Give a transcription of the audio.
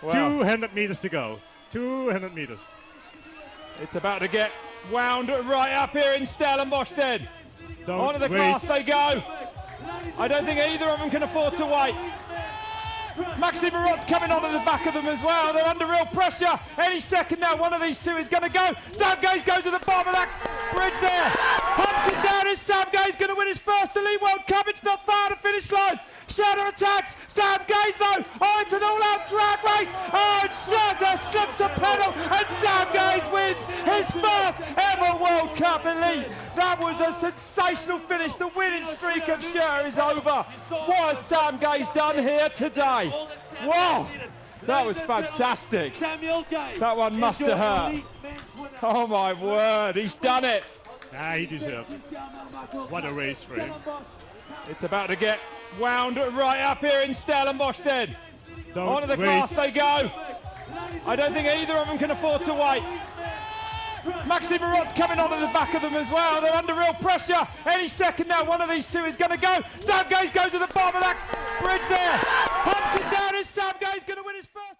Wow. 200 meters to go. 200 meters. It's about to get wound right up here in Stellenbosch then. Don't Onto the wait. glass they go. I don't think either of them can afford to wait. Maxime Marot's coming onto the back of them as well. They're under real pressure. Any second now, one of these two is going to go. Sam Gay's goes to the bottom of that bridge there. Hunts it down. Is Sam Gay's going to win his first Elite World Cup? It's not far to finish line. Schurter attacks. Sam Gay's though. Oh, it's an all-out drag race. Oh, and Schurter slips a pedal, and Sam Gay's wins his first ever World Cup Elite. That was a sensational finish. The winning streak of Schurter is over. What has Sam Gay's done here today? Wow, that was fantastic. That one must have hurt. Oh my word, he's done it. Ah, he deserves it. What a race for him. It's about to get wound right up here in Stellenbosch then. Don't Onto the wait. glass they go. I don't think either of them can afford to wait. Maxime Marot's coming onto the back of them as well. They're under real pressure. Any second now, one of these two is going to go. Sam Gay's goes to the bottom of that bridge there. Hunts it down. Is Sam Gay's going to win his first?